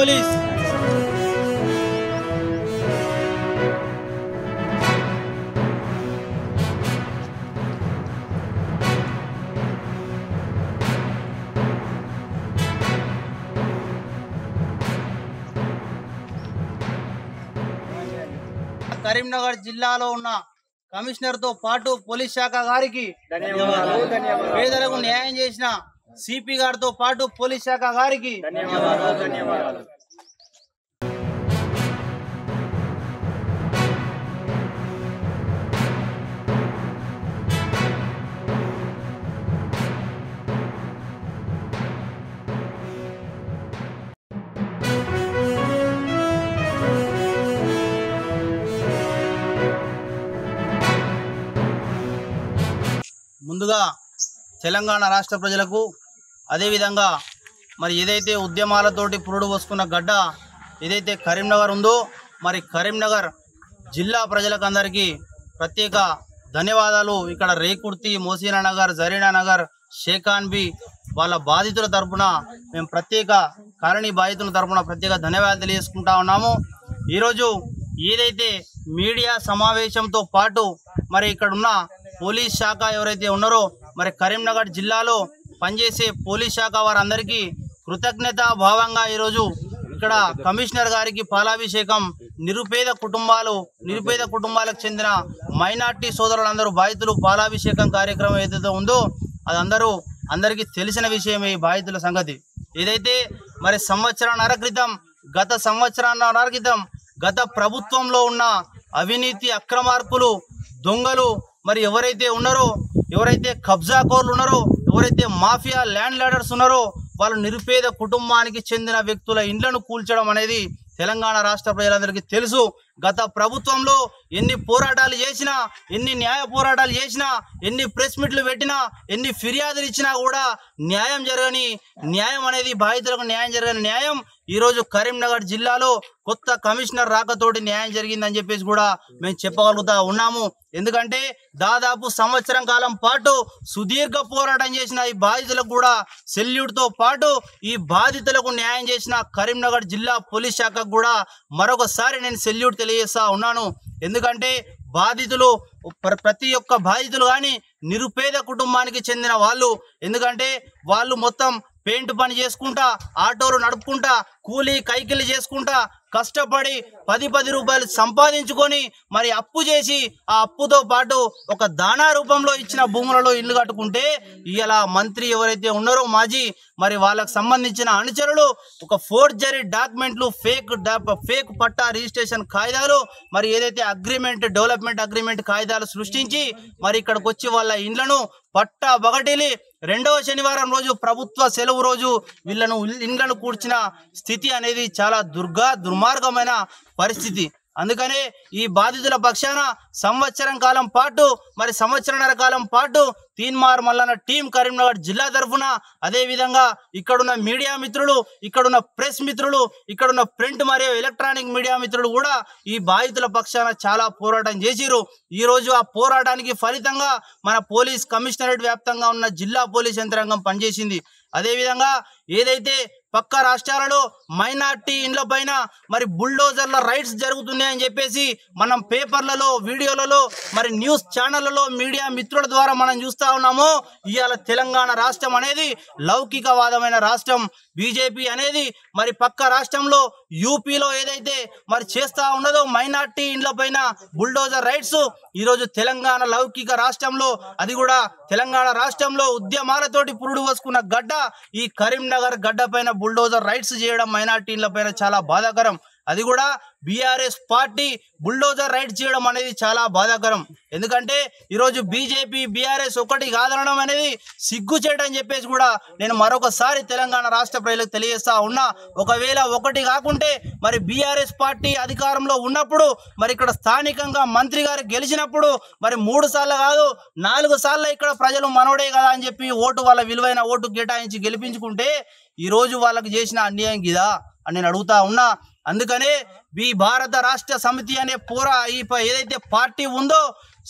Police. Karimnagar జిల్లాలో ఉన్న commissioner తో పాటు పోలీస్ శాఖ గారికి ధన్యవాదాలు. పేదలకు న్యాయం చేసిన సిపి గారితో పాటు పోలీస్ శాఖ గారికి ధన్యవాదాలు. ముందుగా తెలంగాణ రాష్ట్ర ప్రజలకు, అదేవిధంగా మరి ఏదైతే ఉద్యమాలతోటి పురుడు పోసుకున్న గడ్డ ఏదైతే కరీంనగర్ ఉందో, మరి కరీంనగర్ జిల్లా ప్రజలకు అందరికీ ప్రత్యేక ధన్యవాదాలు. ఇక్కడ రేకుర్తి, మోసీనా నగర్, జరీనా నగర్, షేఖాన్బి వాళ్ళ బాధితుల తరఫున మేము ప్రత్యేక కాలనీ బాధితుల తరఫున ప్రత్యేక ధన్యవాదాలు తెలియజేసుకుంటా ఉన్నాము. ఈరోజు ఏదైతే మీడియా సమావేశంతో పాటు మరి ఇక్కడున్న పోలీస్ శాఖ ఎవరైతే ఉన్నారో, మరి కరీంనగర్ జిల్లాలో పనిచేసే పోలీస్ శాఖ వారందరికీ కృతజ్ఞతా భావంగా ఈరోజు ఇక్కడ కమిషనర్ గారికి పాలాభిషేకం, నిరుపేద కుటుంబాలకు చెందిన మైనార్టీ సోదరులందరూ బాధితులు పాలాభిషేకం కార్యక్రమం ఏదైతే ఉందో అది అందరికీ తెలిసిన విషయమే. ఈ బాధితుల సంగతి ఏదైతే మరి గత సంవత్సరాన్నర క్రితం గత ప్రభుత్వంలో ఉన్న అవినీతి, అక్రమార్కులు, దొంగలు మరి ఎవరైతే ఉన్నారో, ఎవరైతే కబ్జాకోర్లు ఉన్నారో, ఎవరైతే మాఫియా ల్యాండ్ లార్డర్స్ ఉన్నారో వాళ్ళు నిరుపేద కుటుంబానికి చెందిన వ్యక్తుల ఇండ్లను కూల్చడం అనేది తెలంగాణ రాష్ట్ర ప్రజలందరికీ తెలుసు. గత ప్రభుత్వంలో ఎన్ని పోరాటాలు చేసినా, ఎన్ని న్యాయ పోరాటాలు చేసినా, ఎన్ని ప్రెస్ మీట్లు పెట్టినా, ఎన్ని ఫిర్యాదులు ఇచ్చినా కూడా న్యాయం అనేది బాధితులకు న్యాయం ఈరోజు కరీంనగర్ జిల్లాలో కొత్త కమిషనర్ రాకతోటి న్యాయం జరిగిందని చెప్పేసి కూడా మేము చెప్పగలుగుతా ఉన్నాము. ఎందుకంటే దాదాపు సంవత్సరం కాలం పాటు సుదీర్ఘ పోరాటం చేసిన ఈ బాధితులకు కూడా సెల్యూట్తో పాటు ఈ బాధితులకు న్యాయం చేసిన కరీంనగర్ జిల్లా పోలీస్ శాఖకు కూడా మరొకసారి నేను సెల్యూట్ తెలియజేస్తా ఉన్నాను. ఎందుకంటే ప్రతి ఒక్క బాధితులు కానీ నిరుపేద కుటుంబానికి చెందిన వాళ్ళు. ఎందుకంటే వాళ్ళు మొత్తం పెయింట్ పని చేసుకుంటా, ఆటోలు నడుపుకుంటా, కూలీ కైకిలి చేసుకుంటా కష్టపడి 10 రూపాయలు సంపాదించుకొని మరి అప్పు చేసి ఆ అప్పుతో పాటు ఒక దానా రూపంలో ఇచ్చిన భూములలో ఇల్లు కట్టుకుంటే ఇలా మంత్రి ఎవరైతే ఉన్నారో మాజీ, మరి వాళ్ళకు సంబంధించిన అనుచరులు ఒక ఫోర్జరీ డాక్యుమెంట్లు, ఫేక్ పట్టా రిజిస్ట్రేషన్ కాయిదాలు, మరి ఏదైతే డెవలప్మెంట్ అగ్రిమెంట్ కాయిదాలు సృష్టించి మరి ఇక్కడికి వచ్చి వాళ్ళ ఇండ్లను పట్టా బగటిలి రెండవ శనివారం రోజు ప్రభుత్వ సెలవు రోజు వీళ్ళను ఇండ్లను కూర్చిన స్థితి అనేది చాలా దుర్మార్గమైన పరిస్థితి. అందుకనే ఈ బాధితుల పక్షాన సంవత్సరన్నర కాలం పాటు తీన్మార్ మల్లన్న టీం కరీంనగర్ జిల్లా తరఫున, అదేవిధంగా ఇక్కడున్న మీడియా మిత్రులు, ఇక్కడున్న ప్రెస్ మిత్రులు, ఇక్కడున్న ప్రింట్ మరియు ఎలక్ట్రానిక్ మీడియా మిత్రులు కూడా ఈ బాధితుల పక్షాన చాలా పోరాటం చేసిరు. ఈరోజు ఆ పోరాటానికి ఫలితంగా మన పోలీస్ కమిషనరేట్ వ్యాప్తంగా ఉన్న జిల్లా పోలీస్ యంత్రాంగం పనిచేసింది. అదేవిధంగా ఏదైతే పక్క రాష్ట్రాలలో మైనార్టీ ఇండ్ల పైన మరి బుల్డోజర్ల రైట్స్ జరుగుతున్నాయని చెప్పేసి మనం పేపర్లలో, వీడియోలలో, మరి న్యూస్ ఛానళ్లలో మీడియా మిత్రుల ద్వారా మనం చూస్తా ఉన్నాము. ఇవాళ తెలంగాణ రాష్ట్రం అనేది లౌకికవాదమైన రాష్ట్రం. బీజేపీ అనేది మరి పక్క రాష్ట్రంలో యూపీలో ఏదైతే మరి చేస్తా ఉన్నదో మైనార్టీ ఇండ్ల పైన బుల్డోజర్ రైట్స్, ఈరోజు తెలంగాణ లౌకిక రాష్ట్రంలో, అది కూడా తెలంగాణ రాష్ట్రంలో ఉద్యమాలతోటి పురుడు పోసుకున్న గడ్డ ఈ కరీంనగర్ గడ్డ పైన బుల్డోజర్ రైట్స్ చేయడం మైనార్టీల పైన చాలా బాధాకరం. అది కూడా బీఆర్ఎస్ పార్టీ బుల్డోజర్ రైట్స్ చేయడం అనేది చాలా బాధాకరం. ఎందుకంటే ఈరోజు బీజేపీ బీఆర్ఎస్ ఒకటి కాదనడం అనేది సిగ్గు చేయడం చెప్పేసి కూడా నేను మరొకసారి తెలంగాణ రాష్ట్ర ప్రజలకు తెలియజేస్తా ఉన్నా. ఒకవేళ ఒకటి కాకుంటే మరి బీఆర్ఎస్ పార్టీ అధికారంలో ఉన్నప్పుడు, మరి ఇక్కడ స్థానికంగా మంత్రి గారు గెలిచినప్పుడు మరి 3 సార్లు కాదు 4 సార్లు ఇక్కడ ప్రజలు మనోడే కదా అని చెప్పి వాళ్ళ విలువైన ఓటు కేటాయించి గెలిపించుకుంటే ఈరోజు వాళ్ళకి చేసిన అన్యాయం గిదా అని నేను అడుగుతా ఉన్నా. అందుకనే భారత రాష్ట్ర సమితి అనే ఏదైతే పార్టీ ఉందో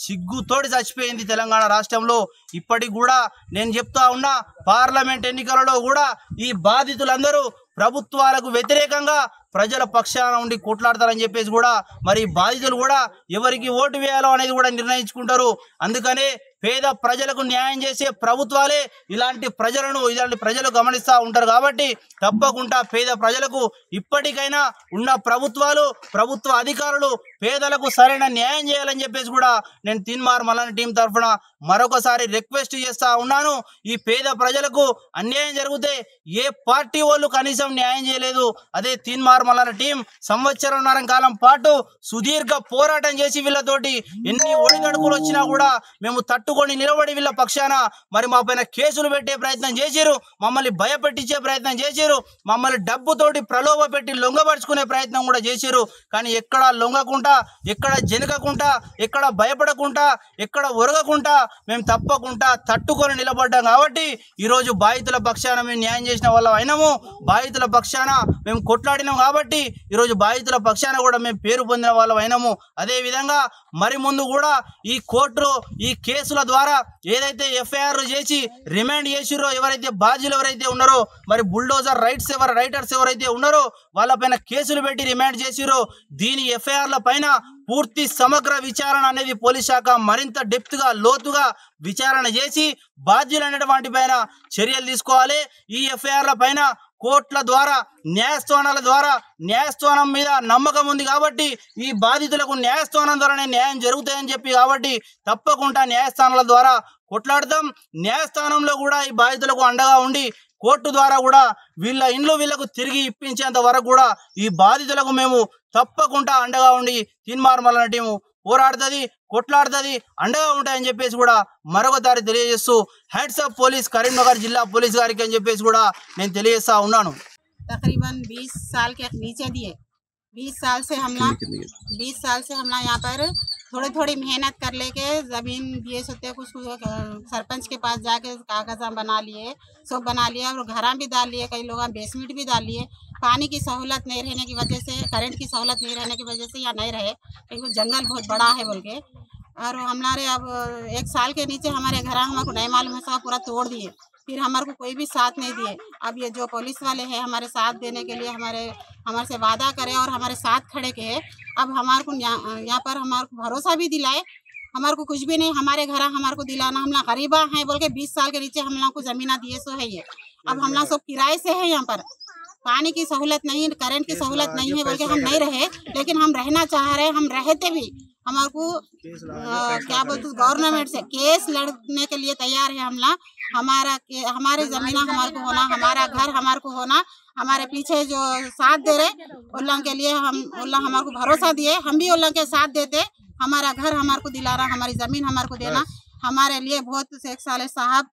సిగ్గుతోటి చచ్చిపోయింది తెలంగాణ రాష్ట్రంలో. ఇప్పటికి కూడా నేను చెప్తా ఉన్నా, పార్లమెంట్ ఎన్నికలలో కూడా ఈ బాధితులందరూ ప్రభుత్వాలకు వ్యతిరేకంగా ప్రజల పక్షాన ఉండి కొట్లాడతారని చెప్పేసి కూడా మరి బాధితులు కూడా ఎవరికి ఓటు వేయాలో అనేది కూడా నిర్ణయించుకుంటారు. అందుకనే పేద ప్రజలకు న్యాయం చేసే ప్రభుత్వాలే ఇలాంటి ప్రజలు గమనిస్తూ ఉంటారు. కాబట్టి తప్పకుండా పేద ప్రజలకు ఇప్పటికైనా ఉన్న ప్రభుత్వ అధికారులు పేదలకు సరైన న్యాయం చేయాలని చెప్పేసి కూడా నేను తీన్మార్ మల్లన్న టీం తరఫున మరొకసారి రిక్వెస్ట్ చేస్తా ఉన్నాను. ఈ పేద ప్రజలకు అన్యాయం జరిగితే ఏ పార్టీ వాళ్ళు కనీసం న్యాయం చేయలేదు. అదే తీన్మార్ మల్లన్న టీం సంవత్సరంన్నర కాలం పాటు సుదీర్ఘ పోరాటం చేసి వీళ్ళతోటి ఎన్ని ఒడిగడుకులు వచ్చినా కూడా మేము తట్టుకొని నిలబడి వీళ్ళ పక్షాన మరి మా పైన కేసులు పెట్టే ప్రయత్నం చేశారు, మమ్మల్ని భయపెట్టించే ప్రయత్నం చేశారు, మమ్మల్ని డబ్బుతోటి ప్రలోభ పెట్టి లొంగపరుచుకునే ప్రయత్నం కూడా చేశారు. కానీ ఎక్కడ లొంగకుండా, ఎక్కడ జనకకుండా, ఎక్కడ భయపడకుండా, ఎక్కడ ఒరగకుండా మేము తప్పకుండా తట్టుకొని నిలబడ్డాం. కాబట్టి ఈరోజు బాధితుల పక్షాన మేము న్యాయం చేసిన వాళ్ళం అయినాము, బాధితుల పక్షాన మేము కొట్లాడినాం. కాబట్టి ఈరోజు బాధితుల పక్షాన కూడా మేము పేరు పొందిన వాళ్ళం అయినాము. అదేవిధంగా మరి ముందు కూడా ఈ కోర్టు ఈ కేసుల ద్వారా ఏదైతే ఎఫ్ఐఆర్ చేసి రిమాండ్ చేసిరో ఎవరైతే బాధ్యులు ఎవరైతే ఉన్నారో మరి బుల్డోజర్ రైటర్స్ ఎవరైతే ఉన్నారో వాళ్ళపైన కేసులు పెట్టి రిమాండ్ చేసిరో దీని ఎఫ్ఐఆర్ల పైన పూర్తి సమగ్ర విచారణ అనేది పోలీస్ శాఖ మరింత డెప్త్గా లోతుగా విచారణ చేసి బాధ్యులైనటువంటి పైన చర్యలు తీసుకోవాలి. ఈ ఎఫ్ఐఆర్ల పైన కోర్టుల ద్వారా న్యాయస్థానం మీద నమ్మకం ఉంది. కాబట్టి ఈ బాధితులకు న్యాయస్థానం ద్వారానే న్యాయం జరుగుతాయని చెప్పి కాబట్టి తప్పకుండా న్యాయస్థానాల ద్వారా కొట్లాడతాం. న్యాయస్థానంలో కూడా ఈ బాధితులకు అండగా ఉండి కోర్టు ద్వారా కూడా వీళ్ళ ఇండ్లు వీళ్ళకు తిరిగి ఇప్పించేంత వరకు కూడా ఈ బాధితులకు మేము తప్పకుండా అండగా ఉండి తీన్మార్ మల్లన్న టీము పోరాడుతుంది, కొట్లాడుతుంది, అండగా ఉంటాయని చెప్పేసి కూడా మరొకసారి తెలియజేస్తూ హెడ్స్ ఆఫ్ పోలీస్ కరీంనగర్ జిల్లా పోలీస్ గారికి అని చెప్పేసి కూడా నేను తెలియజేస్తా ఉన్నాను. तकरीबन 20 साल के नीचे दिए 20 साल से हमला यहाँ पर थोड़ी मेहनत कर लेके ज़मीन दिए सोते कुछ सरपंच के पास जाके कागज़ बना लिए, सब बना लिया और घर भी डाल लिए, कई लोग बेसमेंट भी डाल लिए। पानी की सहूलत नहीं रहने की वजह से, करंट की सहूलत नहीं रहने की वजह से यहाँ नहीं रहे क्योंकि जंगल बहुत बड़ा है बोल के। और हमारे अब 1 साल के नीचे हमारे घर हमको नहीं मालूम है, पूरा तोड़ दिए, फिर हमारे को कोई भी साथ नहीं दिए। अब ये जो पुलिस वाले हैं हमारे साथ देने के लिए हमारे से वादा करे और हमारे साथ खड़े के है। अब हमारे को यहाँ पर हमारे को भरोसा भी दिलाए, हमारे को कुछ भी नहीं, हमारे घर हमारे को दिलाना, हम लोग गरीबा हैं बोल के 20 साल के नीचे हम लोग को ज़मीना दिए सो है ये। अब हम लोग सब किराए से है, यहाँ पर पानी की सहूलत नहीं, करंट की सहूलत नहीं है बोल के हम नहीं रहे, लेकिन हम रहना चाह रहे, हम रहते भी हमारे को क्या बोलते गवर्नमेंट से केस लड़ने के लिए तैयार है। हम लोग हमारे ज़मीन हमारे को होना, हमारा घर हमारे को होना, हमारे पीछे जो साथ दे रहे उन लोगों के लिए हमारे को भरोसा दिए, हम भी उन लोगों के साथ देते। हमारा घर हमारे को दिलाना, हमारी ज़मीन हमारे को देना, हमारे लिए बहुत शेख साले साहब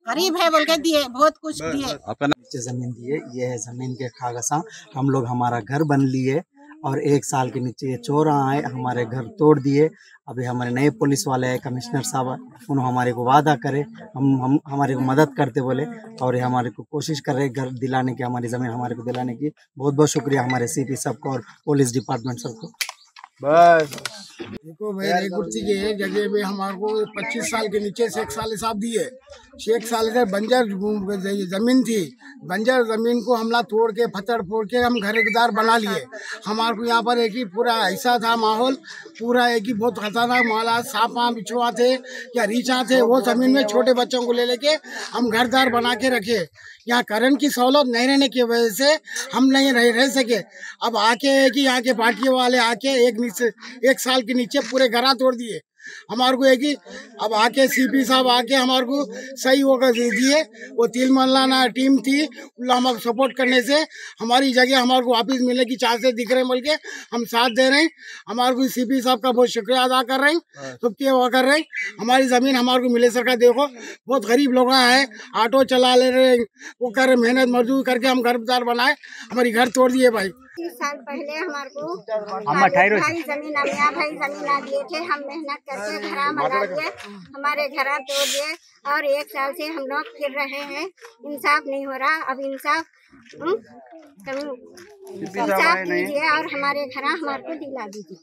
गरीब है बोल के दिए, बहुत कुछ दिए। नीचे ज़मीन दिए, ये है ज़मीन के कागज़ा, हम लोग हमारा घर बन लिए और 1 साल के नीचे ये चोर आए, हमारे घर तोड़ दिए। अभी हमारे नए पुलिस वाले हैं, कमिश्नर साहब, उन्होंने हमारे को वादा करे, हम हमारे को मदद करते बोले और ये हमारे को कोशिश कर रहे घर दिलाने की, हमारी ज़मीन हमारे को दिलाने की। बहुत बहुत शुक्रिया हमारे CP सबको और पुलिस डिपार्टमेंट सबको। बस देखो भाई रेगुर्ती के जगह में हमारे को 25 साल के नीचे शेख साले साहब दिए। शेख साले से बंजर ज़मीन थी, बंजर ज़मीन को हमला तोड़ के पत्थर फोड़ के हम घरेदार बना लिए। हमारे को यहाँ पर एक ही पूरा ऐसा था माहौल, पूरा एक ही बहुत खतरनाक माहौल, सांप बिछुआ थे या रीछा थे, वो ज़मीन में छोटे बच्चों को ले लेके हम घरदार बना के रखे। यहाँ करंट की सहूलत नहीं रहने की वजह से हम नहीं रह सके। अब आके कि यहाँ के पार्टी वाले आके 1 साल के नीचे पूरे घर तोड़ दिए। हमारे को एक ही अब आके CP साहब आके हमारे को सही होकर दे दिए। वो तीनमार मल्लन्ना टीम थी, हमारे सपोर्ट करने से हमारी जगह हमारे को वापस मिलने की चांसेस दिख रहे हैं बोल के हम साथ दे रहे हैं। हमारे को CP साहब का बहुत शुक्रिया अदा कर रहे हैं, सबके वो कर रहे हैं। हमारी ज़मीन हमारे को मिले सरकार। देखो बहुत गरीब लोग हैं, ऑटो चला ले रहे, वो कर रहे, मेहनत मजदूर करके हम घरदार बनाए, हमारी घर तोड़ दिए भाई। 30 साल पहले हमारे को भाई ज़मीन दिए थे, हम मेहनत करके घर बना लिए, हमारे घर तोड़ दिए और 1 साल से हम लोग फिर रहे हैं। इंसाफ नहीं हो रहा, अब इंसाफ कीजिए और हमारे घर हमारे को दिला दीजिए।